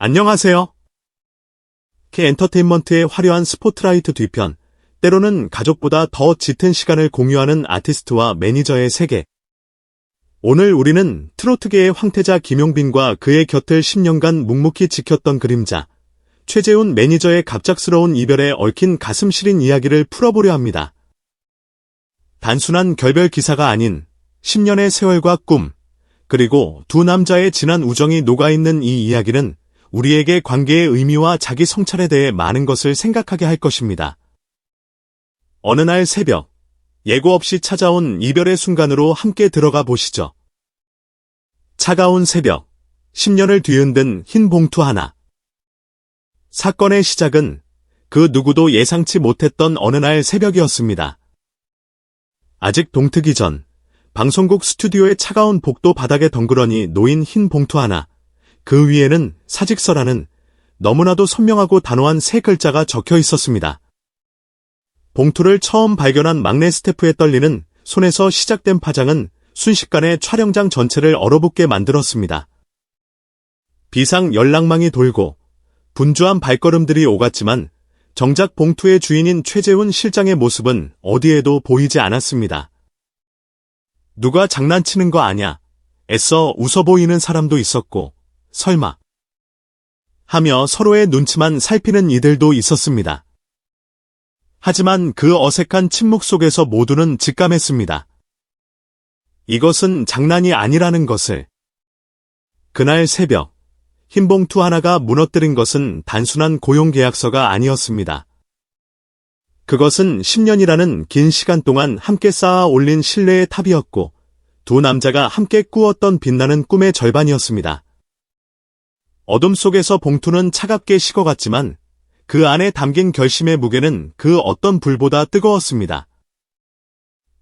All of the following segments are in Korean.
안녕하세요. K 엔터테인먼트의 화려한 스포트라이트 뒤편, 때로는 가족보다 더 짙은 시간을 공유하는 아티스트와 매니저의 세계. 오늘 우리는 트로트계의 황태자 김용빈과 그의 곁을 10년간 묵묵히 지켰던 그림자, 최재훈 매니저의 갑작스러운 이별에 얽힌 가슴 시린 이야기를 풀어보려 합니다. 단순한 결별 기사가 아닌 10년의 세월과 꿈, 그리고 두 남자의 진한 우정이 녹아있는 이 이야기는 우리에게 관계의 의미와 자기 성찰에 대해 많은 것을 생각하게 할 것입니다. 어느 날 새벽, 예고 없이 찾아온 이별의 순간으로 함께 들어가 보시죠. 차가운 새벽, 10년을 뒤흔든 흰 봉투 하나. 사건의 시작은 그 누구도 예상치 못했던 어느 날 새벽이었습니다. 아직 동트기 전, 방송국 스튜디오의 차가운 복도 바닥에 덩그러니 놓인 흰 봉투 하나. 그 위에는 사직서라는 너무나도 선명하고 단호한 세 글자가 적혀 있었습니다. 봉투를 처음 발견한 막내 스태프의 떨리는 손에서 시작된 파장은 순식간에 촬영장 전체를 얼어붙게 만들었습니다. 비상 연락망이 돌고 분주한 발걸음들이 오갔지만 정작 봉투의 주인인 최재훈 실장의 모습은 어디에도 보이지 않았습니다. 누가 장난치는 거 아냐? 애써 웃어 보이는 사람도 있었고 설마 하며 서로의 눈치만 살피는 이들도 있었습니다. 하지만 그 어색한 침묵 속에서 모두는 직감했습니다. 이것은 장난이 아니라는 것을. 그날 새벽, 흰 봉투 하나가 무너뜨린 것은 단순한 고용계약서가 아니었습니다. 그것은 10년이라는 긴 시간 동안 함께 쌓아 올린 신뢰의 탑이었고, 두 남자가 함께 꾸었던 빛나는 꿈의 절반이었습니다. 어둠 속에서 봉투는 차갑게 식어갔지만 그 안에 담긴 결심의 무게는 그 어떤 불보다 뜨거웠습니다.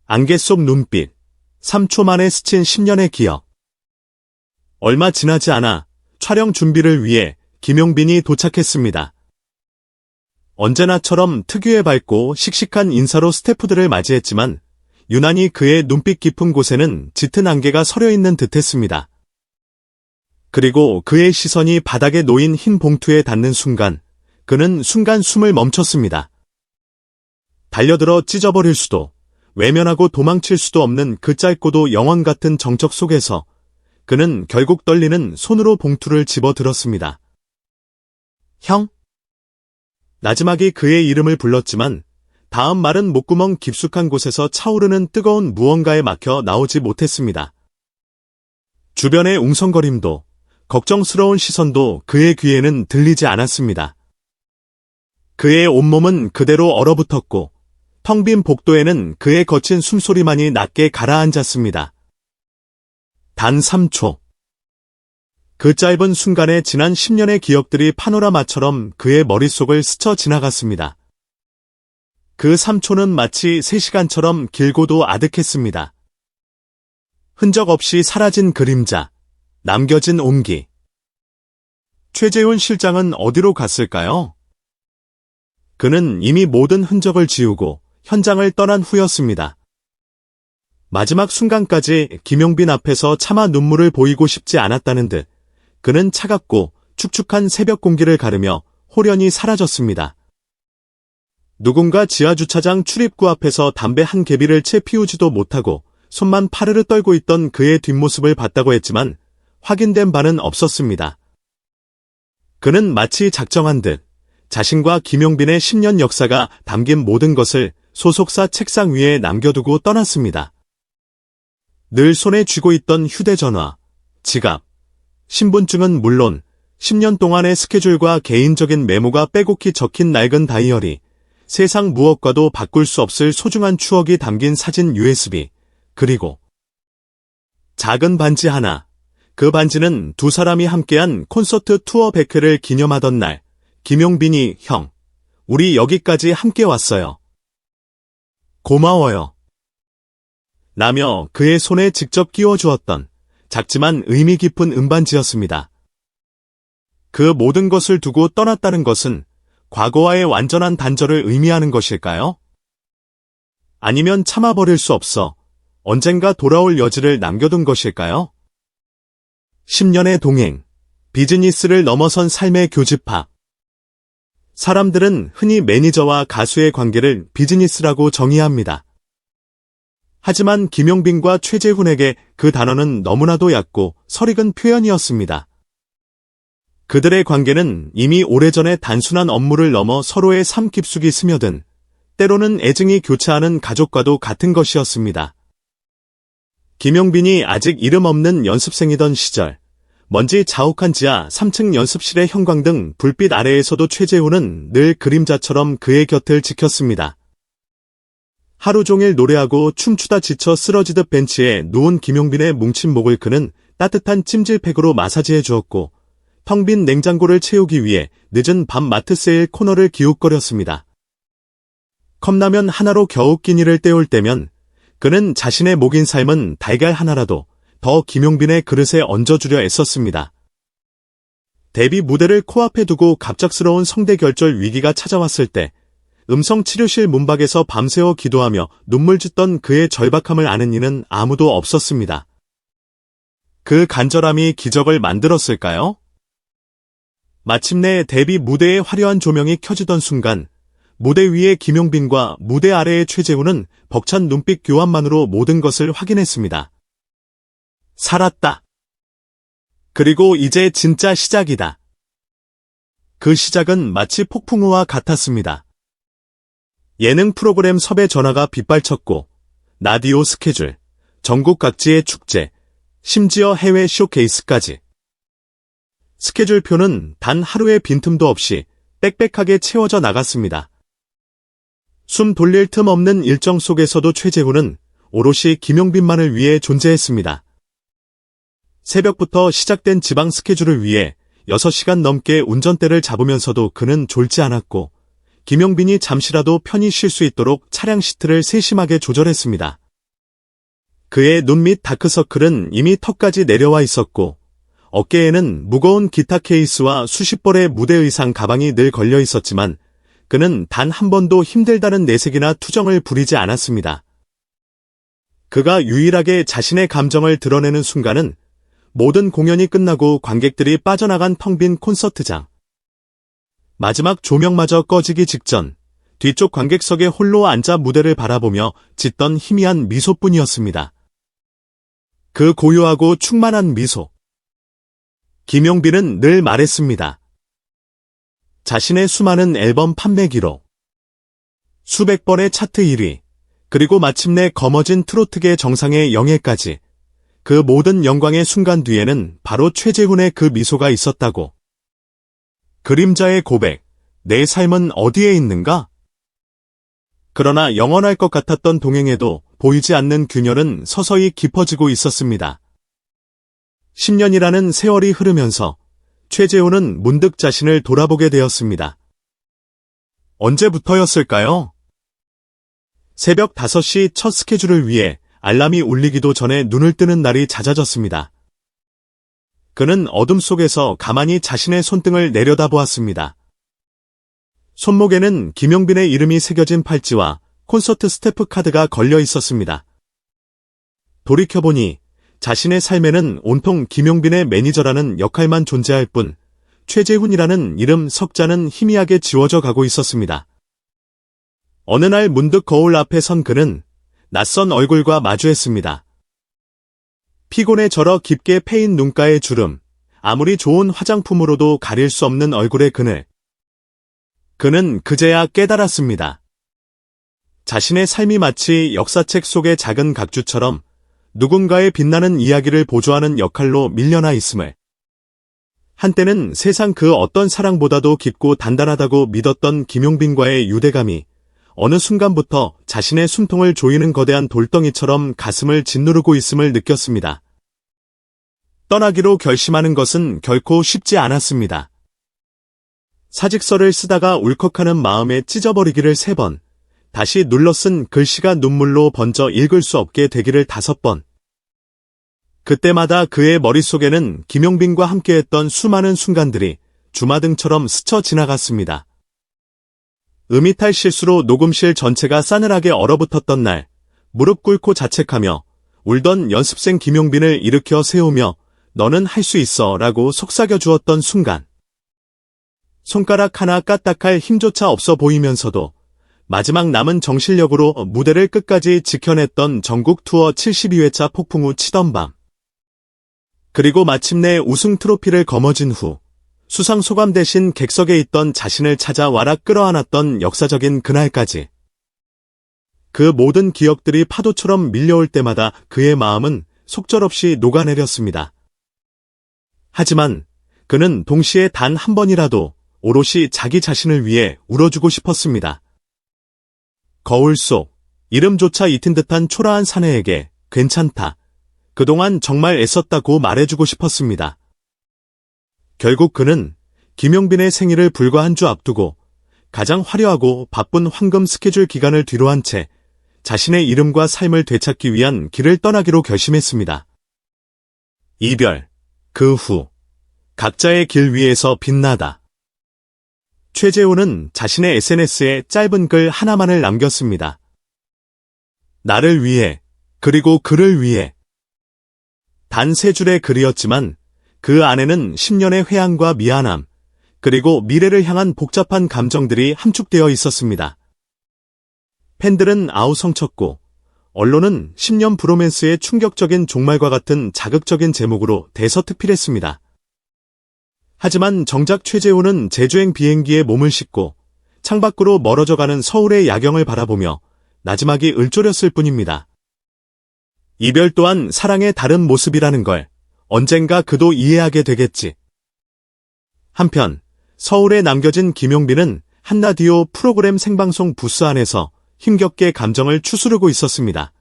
안개 속 눈빛, 3초 만에 스친 10년의 기억. 얼마 지나지 않아 촬영 준비를 위해 김용빈이 도착했습니다. 언제나처럼 특유의 밝고 씩씩한 인사로 스태프들을 맞이했지만 유난히 그의 눈빛 깊은 곳에는 짙은 안개가 서려 있는 듯했습니다. 그리고 그의 시선이 바닥에 놓인 흰 봉투에 닿는 순간, 그는 순간 숨을 멈췄습니다. 달려들어 찢어버릴 수도, 외면하고 도망칠 수도 없는 그 짧고도 영원 같은 정적 속에서 그는 결국 떨리는 손으로 봉투를 집어들었습니다. 형? 나지막이 그의 이름을 불렀지만 다음 말은 목구멍 깊숙한 곳에서 차오르는 뜨거운 무언가에 막혀 나오지 못했습니다. 주변의 웅성거림도 걱정스러운 시선도 그의 귀에는 들리지 않았습니다. 그의 온몸은 그대로 얼어붙었고 텅 빈 복도에는 그의 거친 숨소리만이 낮게 가라앉았습니다. 단 3초. 그 짧은 순간에 지난 10년의 기억들이 파노라마처럼 그의 머릿속을 스쳐 지나갔습니다. 그 3초는 마치 3시간처럼 길고도 아득했습니다. 흔적 없이 사라진 그림자, 남겨진 온기. 최재훈 실장은 어디로 갔을까요? 그는 이미 모든 흔적을 지우고 현장을 떠난 후였습니다. 마지막 순간까지 김용빈 앞에서 차마 눈물을 보이고 싶지 않았다는 듯 그는 차갑고 축축한 새벽 공기를 가르며 홀연히 사라졌습니다. 누군가 지하주차장 출입구 앞에서 담배 한 개비를 채 피우지도 못하고 손만 파르르 떨고 있던 그의 뒷모습을 봤다고 했지만 확인된 바는 없었습니다. 그는 마치 작정한 듯 자신과 김용빈의 10년 역사가 담긴 모든 것을 소속사 책상 위에 남겨두고 떠났습니다. 늘 손에 쥐고 있던 휴대전화, 지갑, 신분증은 물론 10년 동안의 스케줄과 개인적인 메모가 빼곡히 적힌 낡은 다이어리, 세상 무엇과도 바꿀 수 없을 소중한 추억이 담긴 사진 USB, 그리고 작은 반지 하나. 그 반지는 두 사람이 함께한 콘서트 투어 100회를 기념하던 날, 김용빈이 형, 우리 여기까지 함께 왔어요. 고마워요. 라며 그의 손에 직접 끼워주었던 작지만 의미 깊은 은반지였습니다. 그 모든 것을 두고 떠났다는 것은 과거와의 완전한 단절을 의미하는 것일까요? 아니면 참아버릴 수 없어 언젠가 돌아올 여지를 남겨둔 것일까요? 10년의 동행, 비즈니스를 넘어선 삶의 교집합. 사람들은 흔히 매니저와 가수의 관계를 비즈니스라고 정의합니다. 하지만 김용빈과 최재훈에게 그 단어는 너무나도 얕고 설익은 표현이었습니다. 그들의 관계는 이미 오래전에 단순한 업무를 넘어 서로의 삶 깊숙이 스며든, 때로는 애증이 교차하는 가족과도 같은 것이었습니다. 김용빈이 아직 이름 없는 연습생이던 시절, 먼지 자욱한 지하 3층 연습실의 형광등 불빛 아래에서도 최재훈은 늘 그림자처럼 그의 곁을 지켰습니다. 하루 종일 노래하고 춤추다 지쳐 쓰러지듯 벤치에 누운 김용빈의 뭉친 목을 그는 따뜻한 찜질팩으로 마사지해 주었고, 텅 빈 냉장고를 채우기 위해 늦은 밤 마트 세일 코너를 기웃거렸습니다. 컵라면 하나로 겨우 끼니를 때울 때면 그는 자신의 목인 삶은 달걀 하나라도 더 김용빈의 그릇에 얹어주려 애썼습니다. 데뷔 무대를 코앞에 두고 갑작스러운 성대결절 위기가 찾아왔을 때 음성치료실 문밖에서 밤새워 기도하며 눈물 짓던 그의 절박함을 아는 이는 아무도 없었습니다. 그 간절함이 기적을 만들었을까요? 마침내 데뷔 무대의 화려한 조명이 켜지던 순간 무대 위의 김용빈과 무대 아래의 최재훈은 벅찬 눈빛 교환만으로 모든 것을 확인했습니다. 살았다. 그리고 이제 진짜 시작이다. 그 시작은 마치 폭풍우와 같았습니다. 예능 프로그램 섭외 전화가 빗발쳤고, 라디오 스케줄, 전국 각지의 축제, 심지어 해외 쇼케이스까지. 스케줄표는 단 하루의 빈틈도 없이 빽빽하게 채워져 나갔습니다. 숨 돌릴 틈 없는 일정 속에서도 최재훈은 오롯이 김용빈만을 위해 존재했습니다. 새벽부터 시작된 지방 스케줄을 위해 6시간 넘게 운전대를 잡으면서도 그는 졸지 않았고, 김용빈이 잠시라도 편히 쉴 수 있도록 차량 시트를 세심하게 조절했습니다. 그의 눈 밑 다크서클은 이미 턱까지 내려와 있었고, 어깨에는 무거운 기타 케이스와 수십 벌의 무대 의상 가방이 늘 걸려 있었지만 그는 단 한 번도 힘들다는 내색이나 투정을 부리지 않았습니다. 그가 유일하게 자신의 감정을 드러내는 순간은 모든 공연이 끝나고 관객들이 빠져나간 텅 빈 콘서트장. 마지막 조명마저 꺼지기 직전 뒤쪽 관객석에 홀로 앉아 무대를 바라보며 짓던 희미한 미소뿐이었습니다. 그 고요하고 충만한 미소. 김용빈은 늘 말했습니다. 자신의 수많은 앨범 판매 기록, 수백 번의 차트 1위, 그리고 마침내 거머쥔 트로트계 정상의 영예까지 그 모든 영광의 순간 뒤에는 바로 최재훈의 그 미소가 있었다고. 그림자의 고백, 내 삶은 어디에 있는가? 그러나 영원할 것 같았던 동행에도 보이지 않는 균열은 서서히 깊어지고 있었습니다. 10년이라는 세월이 흐르면서 최재훈은 문득 자신을 돌아보게 되었습니다. 언제부터였을까요? 새벽 5시 첫 스케줄을 위해 알람이 울리기도 전에 눈을 뜨는 날이 잦아졌습니다. 그는 어둠 속에서 가만히 자신의 손등을 내려다보았습니다. 손목에는 김용빈의 이름이 새겨진 팔찌와 콘서트 스태프 카드가 걸려 있었습니다. 돌이켜보니 자신의 삶에는 온통 김용빈의 매니저라는 역할만 존재할 뿐 최재훈이라는 이름 석자는 희미하게 지워져 가고 있었습니다. 어느 날 문득 거울 앞에 선 그는 낯선 얼굴과 마주했습니다. 피곤에 절어 깊게 패인 눈가의 주름, 아무리 좋은 화장품으로도 가릴 수 없는 얼굴의 그늘. 그는 그제야 깨달았습니다. 자신의 삶이 마치 역사책 속의 작은 각주처럼 누군가의 빛나는 이야기를 보조하는 역할로 밀려나 있음을. 한때는 세상 그 어떤 사랑보다도 깊고 단단하다고 믿었던 김용빈과의 유대감이 어느 순간부터 자신의 숨통을 조이는 거대한 돌덩이처럼 가슴을 짓누르고 있음을 느꼈습니다. 떠나기로 결심하는 것은 결코 쉽지 않았습니다. 사직서를 쓰다가 울컥하는 마음에 찢어버리기를 3번, 다시 눌러 쓴 글씨가 눈물로 번져 읽을 수 없게 되기를 5번. 그때마다 그의 머릿속에는 김용빈과 함께했던 수많은 순간들이 주마등처럼 스쳐 지나갔습니다. 음이탈 실수로 녹음실 전체가 싸늘하게 얼어붙었던 날, 무릎 꿇고 자책하며 울던 연습생 김용빈을 일으켜 세우며 너는 할 수 있어 라고 속삭여 주었던 순간. 손가락 하나 까딱할 힘조차 없어 보이면서도 마지막 남은 정신력으로 무대를 끝까지 지켜냈던 전국 투어 72회차 폭풍 후 치던 밤. 그리고 마침내 우승 트로피를 거머쥔 후 수상 소감 대신 객석에 있던 자신을 찾아 와락 끌어안았던 역사적인 그날까지. 그 모든 기억들이 파도처럼 밀려올 때마다 그의 마음은 속절없이 녹아내렸습니다. 하지만 그는 동시에 단 한 번이라도 오롯이 자기 자신을 위해 울어주고 싶었습니다. 거울 속 이름조차 잊힌 듯한 초라한 사내에게 괜찮다. 그동안 정말 애썼다고 말해주고 싶었습니다. 결국 그는 김용빈의 생일을 불과 한 주 앞두고 가장 화려하고 바쁜 황금 스케줄 기간을 뒤로한 채 자신의 이름과 삶을 되찾기 위한 길을 떠나기로 결심했습니다. 이별, 그 후 각자의 길 위에서 빛나다. 최재훈은 자신의 SNS에 짧은 글 하나만을 남겼습니다. 나를 위해, 그리고 그를 위해. 단 3줄의 글이었지만 그 안에는 10년의 회한과 미안함, 그리고 미래를 향한 복잡한 감정들이 함축되어 있었습니다. 팬들은 아우성쳤고 언론은 10년 브로맨스의 충격적인 종말과 같은 자극적인 제목으로 대서특필했습니다. 하지만 정작 최재훈은 제주행 비행기에 몸을 싣고 창밖으로 멀어져가는 서울의 야경을 바라보며 나지막이 을조렸을 뿐입니다. 이별 또한 사랑의 다른 모습이라는 걸 언젠가 그도 이해하게 되겠지. 한편 서울에 남겨진 김용빈은 한라디오 프로그램 생방송 부스 안에서 힘겹게 감정을 추스르고 있었습니다.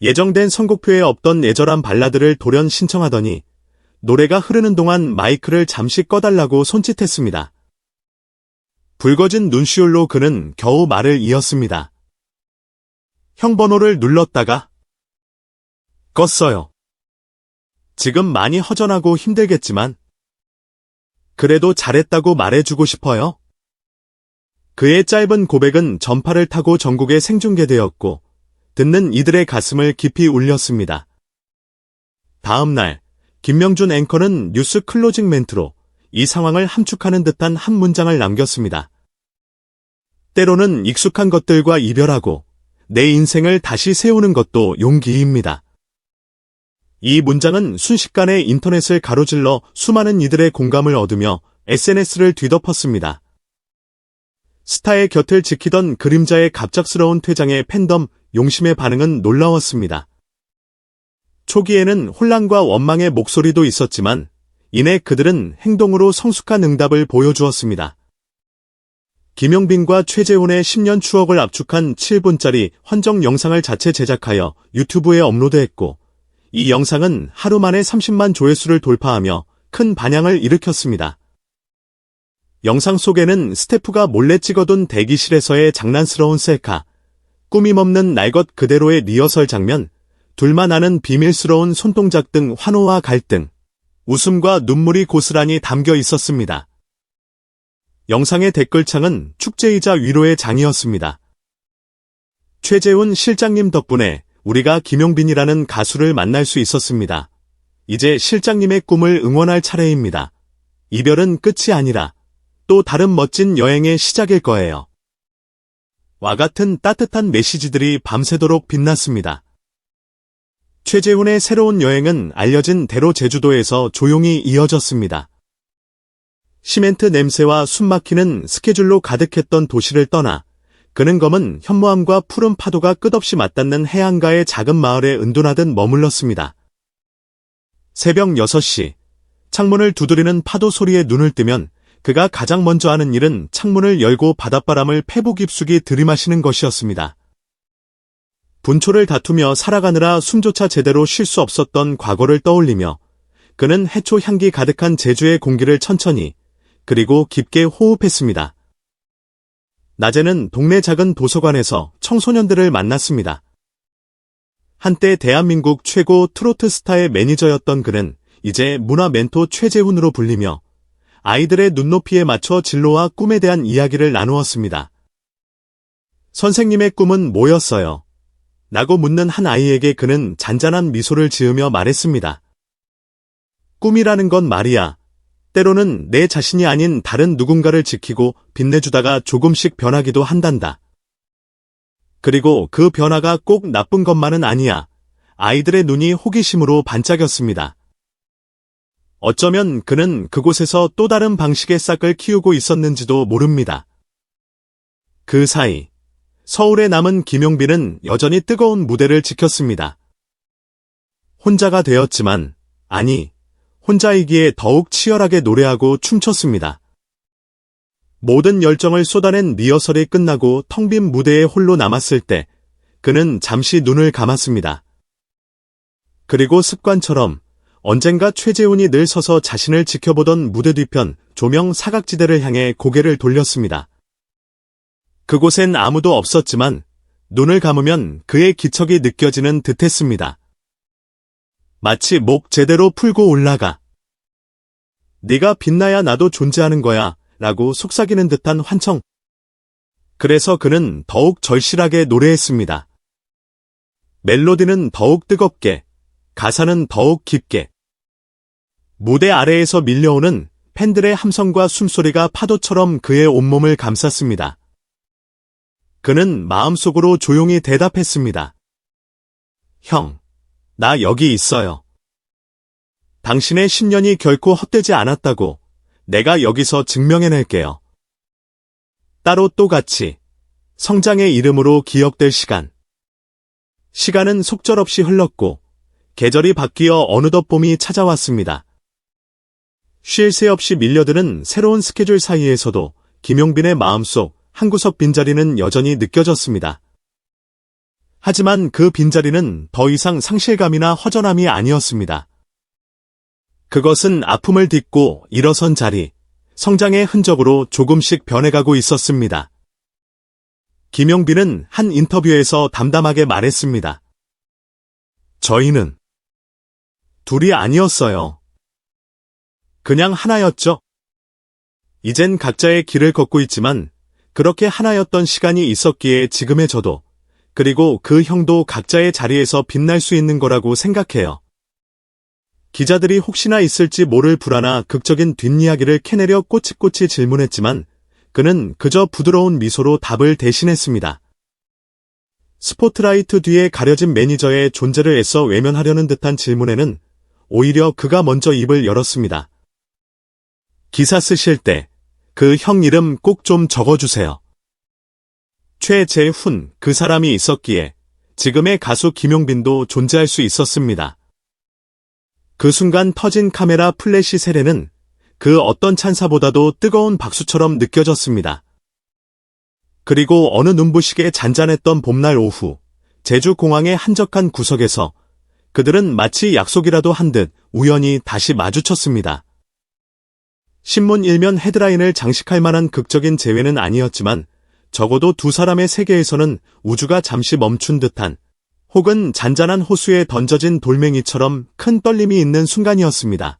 예정된 선곡표에 없던 애절한 발라드를 돌연 신청하더니 노래가 흐르는 동안 마이크를 잠시 꺼달라고 손짓했습니다. 붉어진 눈시울로 그는 겨우 말을 이었습니다. 형 번호를 눌렀다가 껐어요. 지금 많이 허전하고 힘들겠지만 그래도 잘했다고 말해주고 싶어요. 그의 짧은 고백은 전파를 타고 전국에 생중계되었고 듣는 이들의 가슴을 깊이 울렸습니다. 다음 날 김명준 앵커는 뉴스 클로징 멘트로 이 상황을 함축하는 듯한 한 문장을 남겼습니다. 때로는 익숙한 것들과 이별하고 내 인생을 다시 세우는 것도 용기입니다. 이 문장은 순식간에 인터넷을 가로질러 수많은 이들의 공감을 얻으며 SNS를 뒤덮었습니다. 스타의 곁을 지키던 그림자의 갑작스러운 퇴장에 팬덤 용심의 반응은 놀라웠습니다. 초기에는 혼란과 원망의 목소리도 있었지만 이내 그들은 행동으로 성숙한 응답을 보여주었습니다. 김용빈과 최재훈의 10년 추억을 압축한 7분짜리 헌정 영상을 자체 제작하여 유튜브에 업로드했고 이 영상은 하루 만에 30만 조회수를 돌파하며 큰 반향을 일으켰습니다. 영상 속에는 스태프가 몰래 찍어둔 대기실에서의 장난스러운 셀카, 꾸밈없는 날 것 그대로의 리허설 장면, 둘만 아는 비밀스러운 손동작 등 환호와 갈등, 웃음과 눈물이 고스란히 담겨 있었습니다. 영상의 댓글창은 축제이자 위로의 장이었습니다. 최재훈 실장님 덕분에 우리가 김용빈이라는 가수를 만날 수 있었습니다. 이제 실장님의 꿈을 응원할 차례입니다. 이별은 끝이 아니라 또 다른 멋진 여행의 시작일 거예요. 와 같은 따뜻한 메시지들이 밤새도록 빛났습니다. 최재훈의 새로운 여행은 알려진 대로 제주도에서 조용히 이어졌습니다. 시멘트 냄새와 숨막히는 스케줄로 가득했던 도시를 떠나 그는 검은 현무암과 푸른 파도가 끝없이 맞닿는 해안가의 작은 마을에 은둔하듯 머물렀습니다. 새벽 6시, 창문을 두드리는 파도 소리에 눈을 뜨면 그가 가장 먼저 하는 일은 창문을 열고 바닷바람을 패부 깊숙이 들이마시는 것이었습니다. 분초를 다투며 살아가느라 숨조차 제대로 쉴 수 없었던 과거를 떠올리며 그는 해초 향기 가득한 제주의 공기를 천천히 그리고 깊게 호흡했습니다. 낮에는 동네 작은 도서관에서 청소년들을 만났습니다. 한때 대한민국 최고 트로트 스타의 매니저였던 그는 이제 문화 멘토 최재훈으로 불리며 아이들의 눈높이에 맞춰 진로와 꿈에 대한 이야기를 나누었습니다. 선생님의 꿈은 뭐였어요? 라고 묻는 한 아이에게 그는 잔잔한 미소를 지으며 말했습니다. 꿈이라는 건 말이야. 때로는 내 자신이 아닌 다른 누군가를 지키고 빛내주다가 조금씩 변하기도 한단다. 그리고 그 변화가 꼭 나쁜 것만은 아니야. 아이들의 눈이 호기심으로 반짝였습니다. 어쩌면 그는 그곳에서 또 다른 방식의 싹을 키우고 있었는지도 모릅니다. 그 사이 서울에 남은 김용빈은 여전히 뜨거운 무대를 지켰습니다. 혼자가 되었지만, 아니, 혼자이기에 더욱 치열하게 노래하고 춤췄습니다. 모든 열정을 쏟아낸 리허설이 끝나고 텅 빈 무대에 홀로 남았을 때 그는 잠시 눈을 감았습니다. 그리고 습관처럼 언젠가 최재훈이 늘 서서 자신을 지켜보던 무대 뒤편 조명 사각지대를 향해 고개를 돌렸습니다. 그곳엔 아무도 없었지만 눈을 감으면 그의 기척이 느껴지는 듯했습니다. 마치 목 제대로 풀고 올라가. 네가 빛나야 나도 존재하는 거야 라고 속삭이는 듯한 환청. 그래서 그는 더욱 절실하게 노래했습니다. 멜로디는 더욱 뜨겁게, 가사는 더욱 깊게. 무대 아래에서 밀려오는 팬들의 함성과 숨소리가 파도처럼 그의 온몸을 감쌌습니다. 그는 마음속으로 조용히 대답했습니다. 형, 나 여기 있어요. 당신의 10년이 결코 헛되지 않았다고 내가 여기서 증명해낼게요. 따로 또 같이 성장의 이름으로 기억될 시간. 시간은 속절없이 흘렀고 계절이 바뀌어 어느덧 봄이 찾아왔습니다. 쉴 새 없이 밀려드는 새로운 스케줄 사이에서도 김용빈의 마음속 한구석 빈자리는 여전히 느껴졌습니다. 하지만 그 빈자리는 더 이상 상실감이나 허전함이 아니었습니다. 그것은 아픔을 딛고 일어선 자리, 성장의 흔적으로 조금씩 변해가고 있었습니다. 김용빈은 한 인터뷰에서 담담하게 말했습니다. 저희는 둘이 아니었어요. 그냥 하나였죠. 이젠 각자의 길을 걷고 있지만 그렇게 하나였던 시간이 있었기에 지금의 저도, 그리고 그 형도 각자의 자리에서 빛날 수 있는 거라고 생각해요. 기자들이 혹시나 있을지 모를 불안한 극적인 뒷이야기를 캐내려 꼬치꼬치 질문했지만 그는 그저 부드러운 미소로 답을 대신했습니다. 스포트라이트 뒤에 가려진 매니저의 존재를 애써 외면하려는 듯한 질문에는 오히려 그가 먼저 입을 열었습니다. 기사 쓰실 때 그 형 이름 꼭 좀 적어주세요. 최재훈, 그 사람이 있었기에 지금의 가수 김용빈도 존재할 수 있었습니다. 그 순간 터진 카메라 플래시 세례는 그 어떤 찬사보다도 뜨거운 박수처럼 느껴졌습니다. 그리고 어느 눈부시게 잔잔했던 봄날 오후, 제주공항의 한적한 구석에서 그들은 마치 약속이라도 한 듯 우연히 다시 마주쳤습니다. 신문 일면 헤드라인을 장식할 만한 극적인 재회는 아니었지만 적어도 두 사람의 세계에서는 우주가 잠시 멈춘 듯한, 혹은 잔잔한 호수에 던져진 돌멩이처럼 큰 떨림이 있는 순간이었습니다.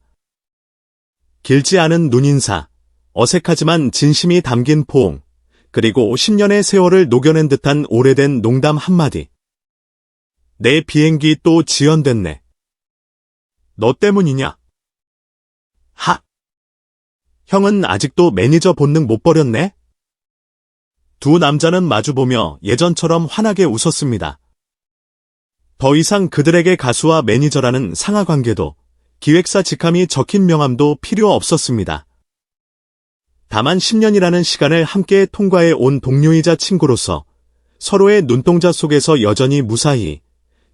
길지 않은 눈인사, 어색하지만 진심이 담긴 포옹, 그리고 10년의 세월을 녹여낸 듯한 오래된 농담 한마디. 내 비행기 또 지연됐네. 너 때문이냐? 하! 형은 아직도 매니저 본능 못 버렸네? 두 남자는 마주보며 예전처럼 환하게 웃었습니다. 더 이상 그들에게 가수와 매니저라는 상하관계도, 기획사 직함이 적힌 명함도 필요 없었습니다. 다만 10년이라는 시간을 함께 통과해 온 동료이자 친구로서 서로의 눈동자 속에서 여전히 무사히,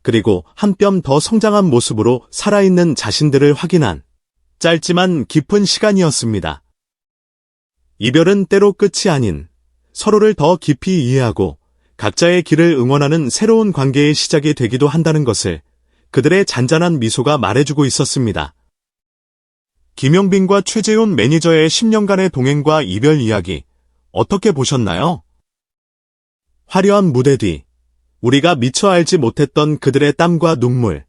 그리고 한 뼘 더 성장한 모습으로 살아있는 자신들을 확인한 짧지만 깊은 시간이었습니다. 이별은 때로 끝이 아닌, 서로를 더 깊이 이해하고 각자의 길을 응원하는 새로운 관계의 시작이 되기도 한다는 것을 그들의 잔잔한 미소가 말해주고 있었습니다. 김용빈과 최재훈 매니저의 10년간의 동행과 이별 이야기, 어떻게 보셨나요? 화려한 무대 뒤, 우리가 미처 알지 못했던 그들의 땀과 눈물,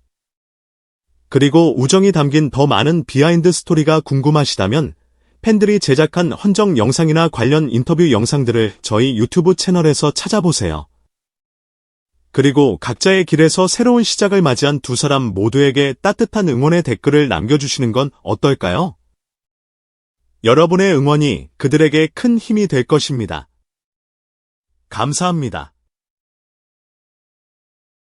그리고 우정이 담긴 더 많은 비하인드 스토리가 궁금하시다면 팬들이 제작한 헌정 영상이나 관련 인터뷰 영상들을 저희 유튜브 채널에서 찾아보세요. 그리고 각자의 길에서 새로운 시작을 맞이한 두 사람 모두에게 따뜻한 응원의 댓글을 남겨주시는 건 어떨까요? 여러분의 응원이 그들에게 큰 힘이 될 것입니다. 감사합니다.